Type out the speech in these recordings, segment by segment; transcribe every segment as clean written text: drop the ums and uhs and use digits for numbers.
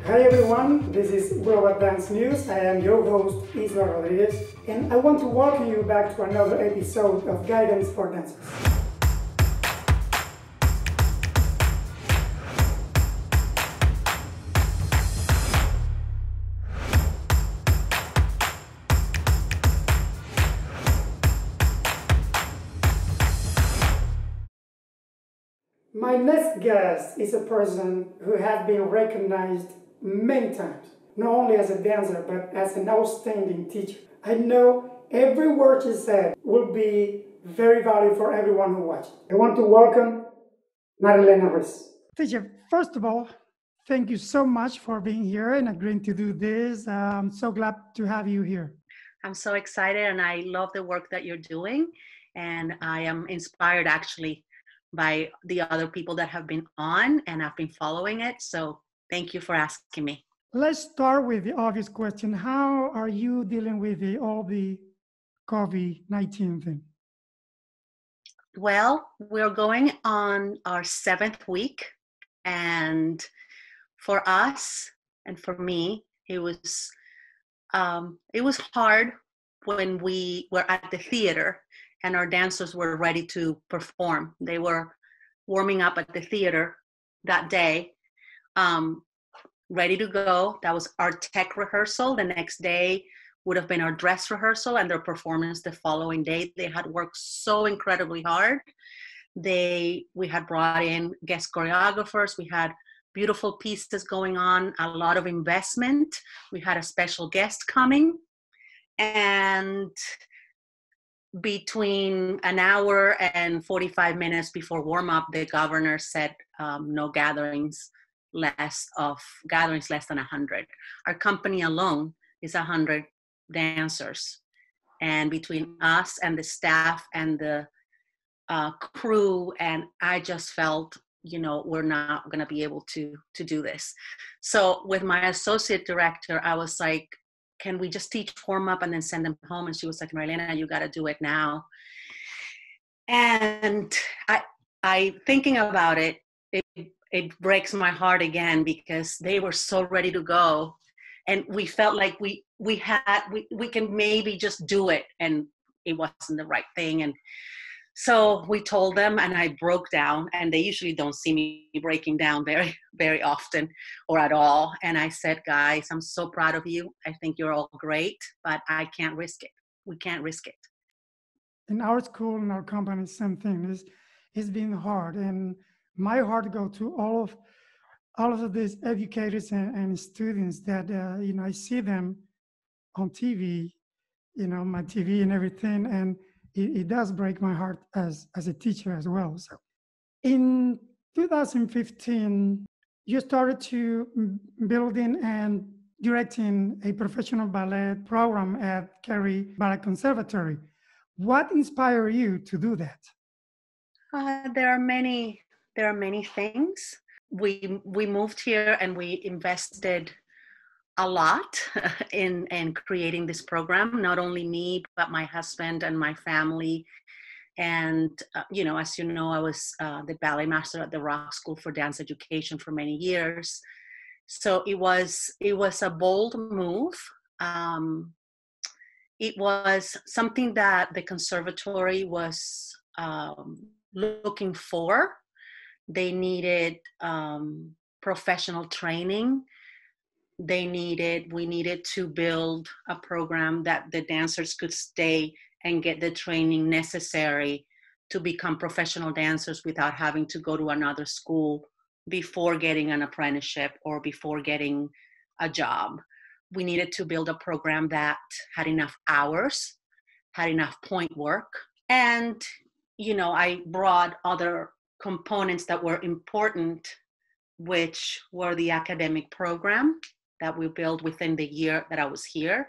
Hi everyone, this is Global Dance News. I am your host, Isla Rodriguez, and I want to welcome you back to another episode of Guidance for Dancers. My next guest is a person who has been recognized many times, not only as a dancer, but as an outstanding teacher. I know every word she said will be very valuable for everyone who watches. I want to welcome Mariaelena Ruiz. Teacher, first of all, thank you so much for being here and agreeing to do this. I'm so glad to have you here. I'm so excited and I love the work that you're doing. And I am inspired actually by the other people that have been on and I've been following it. So thank you for asking me. Let's start with the obvious question. How are you dealing with all the COVID-19 thing? Well, we're going on our 7th week. And for us and for me, it was hard when we were at the theater and our dancers were ready to perform. They were warming up at the theater that day, ready to go. That was our tech rehearsal. The next day would have been our dress rehearsal and their performance the following day. They had worked so incredibly hard. We had brought in guest choreographers. We had beautiful pieces going on, a lot of investment. We had a special guest coming. And between an hour and 45 minutes before warm-up, the governor said no gatherings less than 100. Our company alone is 100 dancers. And between us and the staff and the crew, and I just felt, we're not going to be able to do this. So with my associate director, I was like, can we just teach warm up and then send them home? And she was like, Mariaelena, you got to do it now. And I thinking about it, it breaks my heart again because they were so ready to go. And we felt like we can maybe just do it. And it wasn't the right thing. And so we told them, and I broke down, and they usually don't see me breaking down very, very often or at all. And I said, guys, I'm so proud of you. I think you're all great, but I can't risk it. We can't risk it. In our school, in our company, same thing. It's been hard. And my heart goes to all of these educators and students that, I see them on TV, my TV and everything. And it does break my heart as a teacher as well. So in 2015, you started to building and directing a professional ballet program at Cary Ballet Conservatory. What inspired you to do that? There are many things. We moved here and we invested a lot in creating this program, not only me, but my husband and my family. And, as you know, I was the ballet master at the Rock School for Dance Education for many years. So it was a bold move. It was something that the conservatory was looking for. They needed professional training. We needed to build a program that the dancers could stay and get the training necessary to become professional dancers without having to go to another school before getting an apprenticeship or before getting a job. We needed to build a program that had enough hours, had enough point work. And, I brought other components that were important, which were the academic program that we built within the year that I was here.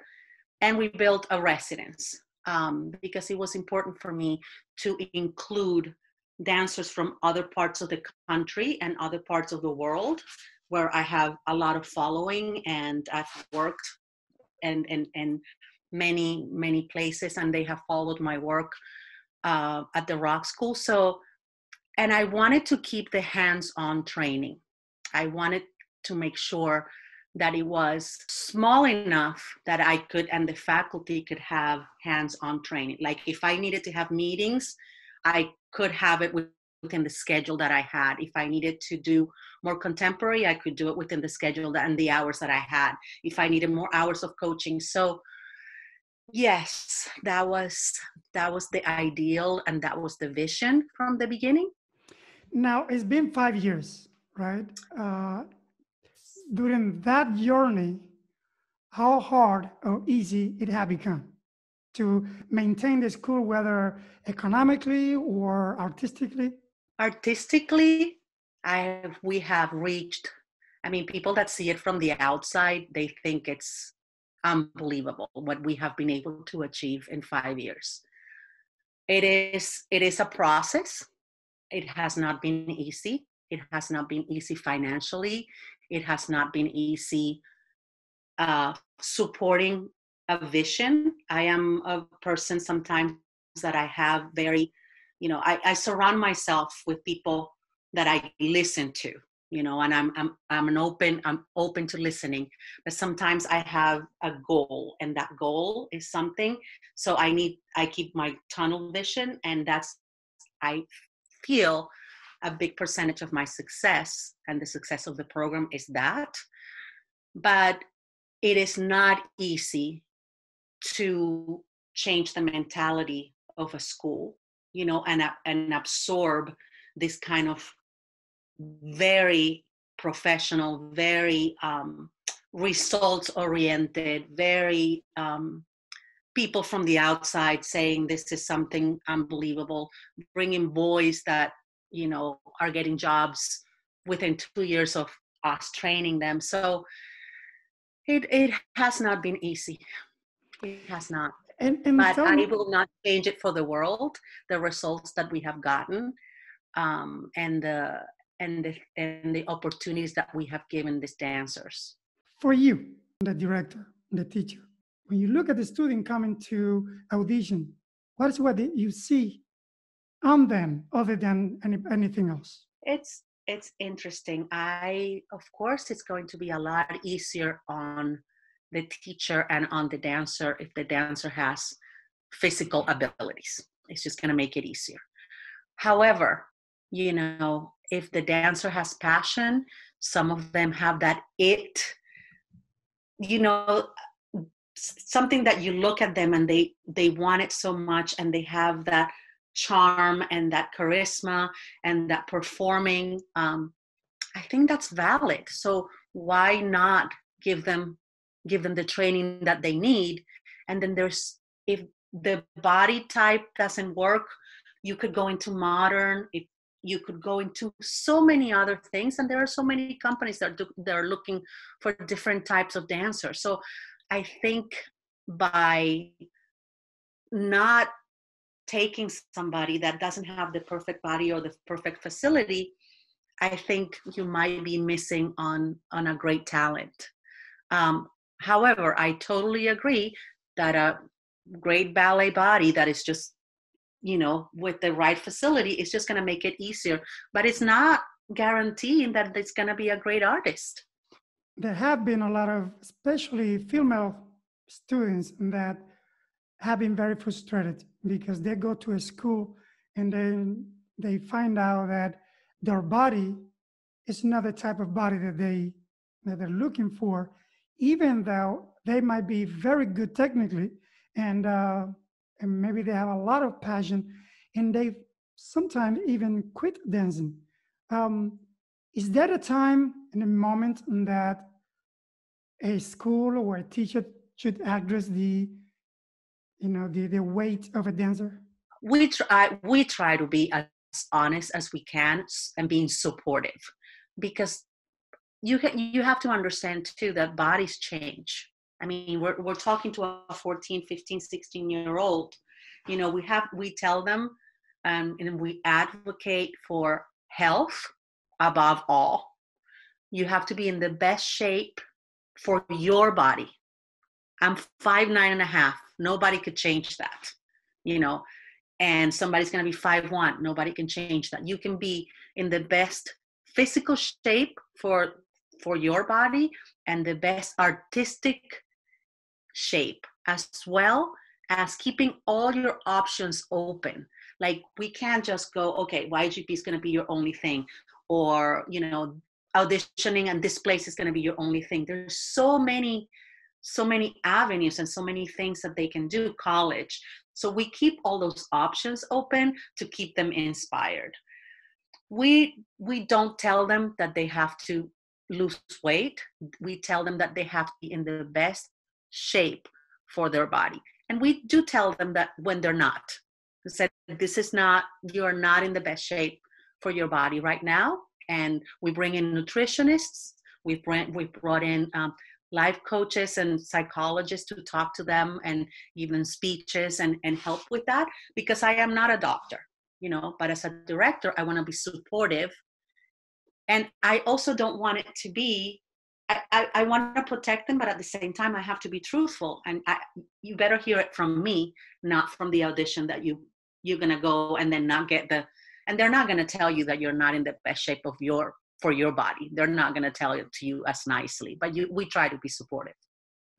And we built a residence because it was important for me to include dancers from other parts of the country and other parts of the world where I have a lot of following and I've worked in many, many places and they have followed my work at the Rock School. So, and I wanted to keep the hands-on training. I wanted to make sure that it was small enough that I could, and the faculty could have hands-on training. Like if I needed to have meetings, I could have it within the schedule that I had. If I needed to do more contemporary, I could do it within the schedule and the hours that I had. If I needed more hours of coaching. So yes, that was the ideal, and that was the vision from the beginning. Now, it's been 5 years, right? During that journey, how hard or easy it had become to maintain the school, whether economically or artistically? Artistically, we have reached, I mean, people that see it from the outside, they think it's unbelievable what we have been able to achieve in 5 years. It is a process. It has not been easy. It has not been easy financially. It has not been easy supporting a vision. I am a person sometimes that I have very, I surround myself with people that I listen to, and I'm open to listening. But sometimes I have a goal, and that goal is something. So I keep my tunnel vision, and I feel a big percentage of my success and the success of the program is that. But it is not easy to change the mentality of a school, and absorb this kind of very professional, very results oriented, very people from the outside saying this is something unbelievable, bringing boys that are getting jobs within 2 years of us training them. So it has not been easy. It has not. But I will not change it for the world. The results that we have gotten, and the opportunities that we have given these dancers. For you, the director, the teacher, when you look at the student coming to audition, what is what you see on them other than anything else? It's interesting. Of course, it's going to be a lot easier on the teacher and on the dancer if the dancer has physical abilities. It's just going to make it easier. However, if the dancer has passion, some of them have that something that you look at them and they want it so much, and they have that charm and that charisma and that performing. I think that's valid. So why not give them the training that they need? And then if the body type doesn't work, you could go into modern. If you could go into so many other things, and there are so many companies that are looking for different types of dancers. So I think by not taking somebody that doesn't have the perfect body or the perfect facility, I think you might be missing on a great talent. However, I totally agree that a great ballet body that is just, with the right facility is just going to make it easier. But it's not guaranteeing that it's going to be a great artist. There have been a lot of, especially female students, that have been very frustrated because they go to a school and then they find out that their body is not the type of body that they're looking for, even though they might be very good technically, and maybe they have a lot of passion, and they sometimes even quit dancing. Is there a time and a moment that a school or a teacher should address the weight of a dancer? We try to be as honest as we can and being supportive, because you have to understand too that bodies change. I mean, we're talking to a 14, 15, 16-year-old. We tell them, and we advocate for health above all. You have to be in the best shape for your body. I'm 5'9.5". Nobody could change that, and somebody's going to be 5'1". Nobody can change that. You can be in the best physical shape for for your body and the best artistic shape, as well as keeping all your options open. Like, we can't just go, okay, YGP is going to be your only thing, or, you know, auditioning and this place is going to be your only thing. There's so many avenues and so many things that they can do. College. So we keep all those options open to keep them inspired. We don't tell them that they have to lose weight. We tell them that they have to be in the best shape for their body. And we do tell them that when they're not. We said, you're not in the best shape for your body right now. And we bring in nutritionists. We brought in life coaches and psychologists to talk to them, and even speeches and help with that, because I am not a doctor, you know, but as a director, I want to be supportive. And I also don't want it to be, I want to protect them, but at the same time, I have to be truthful. And you better hear it from me, not from the audition that you're going to go and then not get and they're not going to tell you that you're not in the best shape for your body. They're not going to tell it to you as nicely, but we try to be supportive.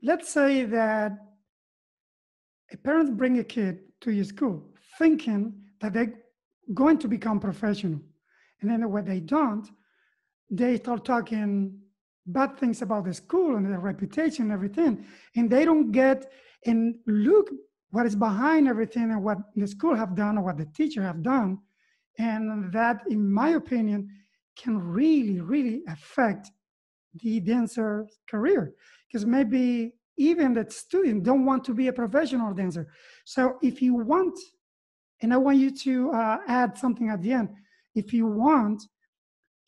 Let's say that a parent bring a kid to your school thinking that they're going to become professional. And then when they don't, they start talking bad things about the school and their reputation and everything. And they don't get and look what is behind everything and what the school have done or what the teacher have done. And that, in my opinion, can really, really affect the dancer's career. Because maybe even that student don't want to be a professional dancer. So if you want, and I want you to add something at the end, if you want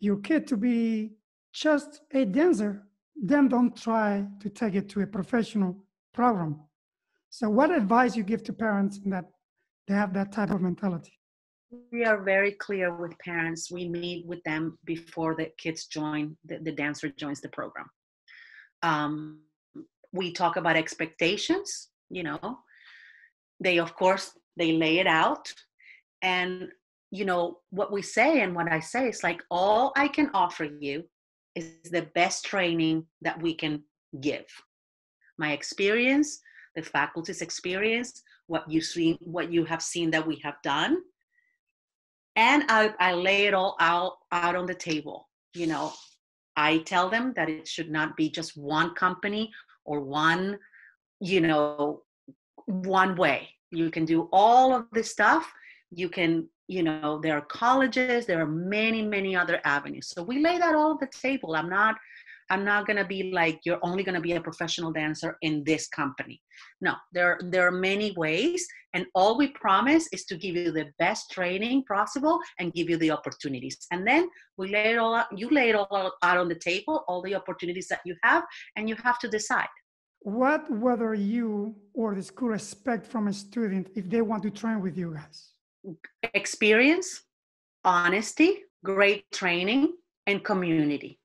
your kid to be just a dancer, then don't try to take it to a professional program. So what advice you give to parents that they have that type of mentality? We are very clear with parents. We meet with them before the kids join, the dancer joins the program. We talk about expectations, you know. Of course, they lay it out. And, you know, what we say and what I say is like, all I can offer you is the best training that we can give. My experience, the faculty's experience, what you have seen that we have done. And I lay it all out on the table. You know, I tell them that it should not be just one company or one, you know, one way. You can do all of this stuff. You can, you know, there are colleges, there are many, many other avenues. So we lay that all on the table. I'm not going to be like, you're only going to be a professional dancer in this company. No, there are many ways. And all we promise is to give you the best training possible and give you the opportunities. And then we lay it all out. You lay it all out on the table, all the opportunities that you have, and you have to decide. Whether you or the school expect from a student if they want to train with you guys? Experience, honesty, great training, and community.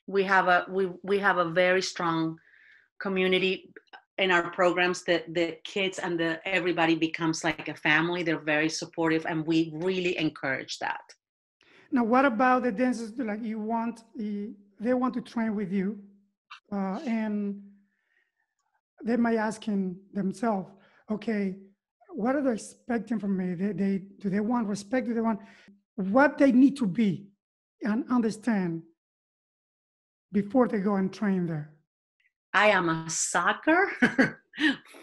We have a very strong community in our programs. That the kids and everybody becomes like a family. They're very supportive, and we really encourage that. Now, what about the dancers? Like they want to train with you, and they might asking themselves, okay, what are they expecting from me? Do they want respect? Do they want what they need to be and understand before they go and train there? I am a sucker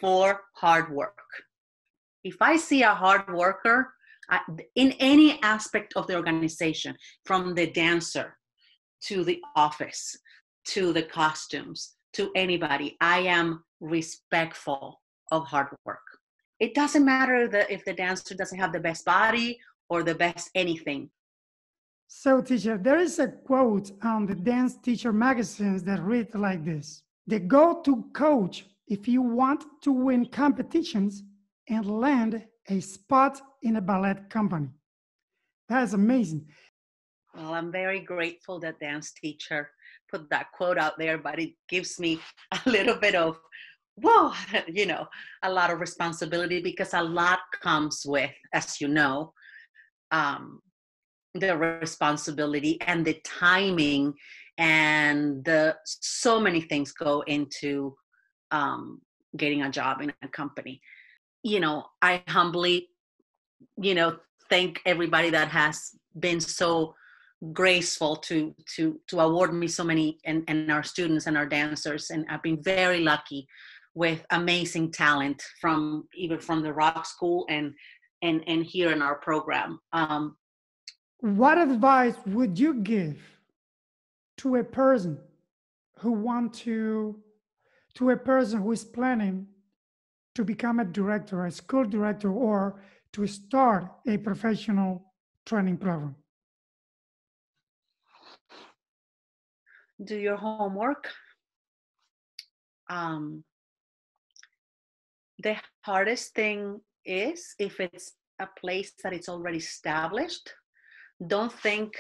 for hard work. If I see a hard worker in any aspect of the organization, from the dancer to the office, to the costumes, to anybody, I am respectful of hard work. It doesn't matter if the dancer doesn't have the best body or the best anything. So, teacher, there is a quote on the Dance Teacher magazines that read like this: the go-to coach if you want to win competitions and land a spot in a ballet company. That is amazing. Well, I'm very grateful that Dance Teacher put that quote out there, but it gives me a little bit of, whoa, you know, a lot of responsibility, because a lot comes with, as you know, the responsibility and the timing and so many things go into getting a job in a company. I humbly, thank everybody that has been so graceful to award me so many, and our students and our dancers. And I've been very lucky with amazing talent even from the rock school and here in our program. What advice would you give to a person to a person who is planning to become a director, a school director, or to start a professional training program? Do your homework. The hardest thing is if it's a place that it's already established. Don't think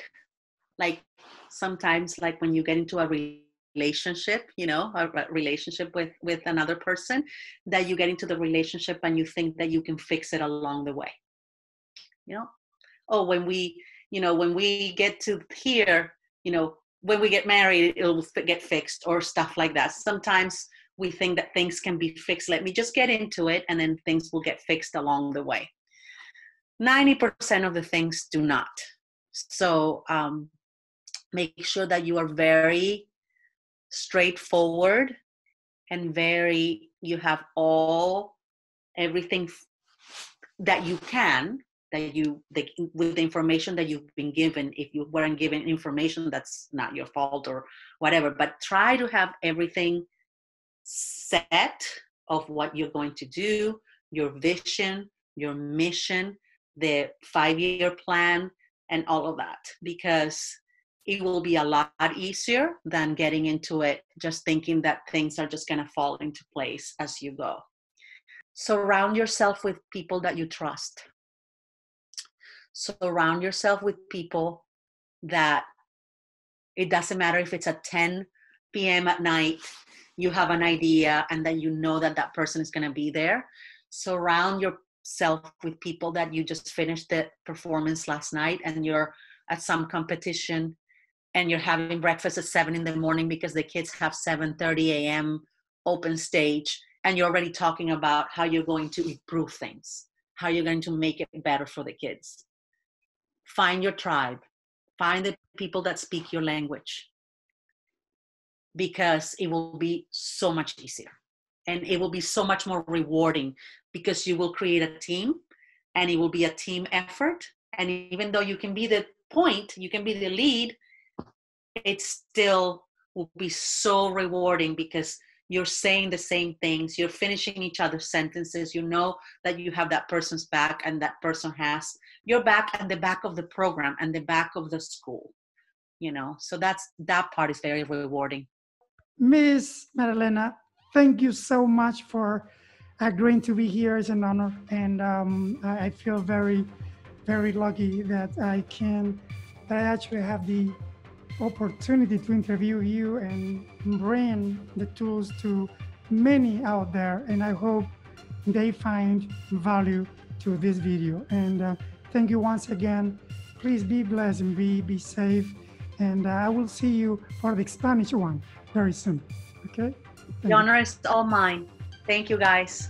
like sometimes like when you get into a relationship, a relationship with another person, that you get into the relationship and you think that you can fix it along the way. When we get to here, when we get married, it'll get fixed or stuff like that. Sometimes we think that things can be fixed. Let me just get into it and then things will get fixed along the way. 90% of the things do not. So make sure that you are very straightforward and you have everything that you can, with the information that you've been given. If you weren't given information, that's not your fault or whatever, but try to have everything set of what you're going to do, your vision, your mission, the 5-year plan, and all of that, because it will be a lot easier than getting into it just thinking that things are just going to fall into place as you go. Surround yourself with people that you trust. Surround yourself with people that it doesn't matter if it's at 10 p.m. at night, you have an idea and that you know that person is going to be there. Surround yourself with people that you just finished the performance last night and you're at some competition and you're having breakfast at 7 a.m. because the kids have 7:30 a.m. open stage, and you're already talking about how you're going to improve things, how you're going to make it better for the kids. Find your tribe. Find the people that speak your language, because it will be so much easier and it will be so much more rewarding, because you will create a team and it will be a team effort. And even though you can be the point, you can be the lead, it still will be so rewarding because you're saying the same things, you're finishing each other's sentences, you know that you have that person's back and that person has your back and the back of the program and the back of the school, so that part is very rewarding. Miss Mariaelena, thank you so much for agreeing to be here. It's an honor, and I feel very, very lucky that I actually have the opportunity to interview you and bring the tools to many out there, and I hope they find value to this video. And thank you once again. Please be blessed and be safe, and I will see you for the Spanish one very soon. Okay? The honor is all mine. Thank you, guys.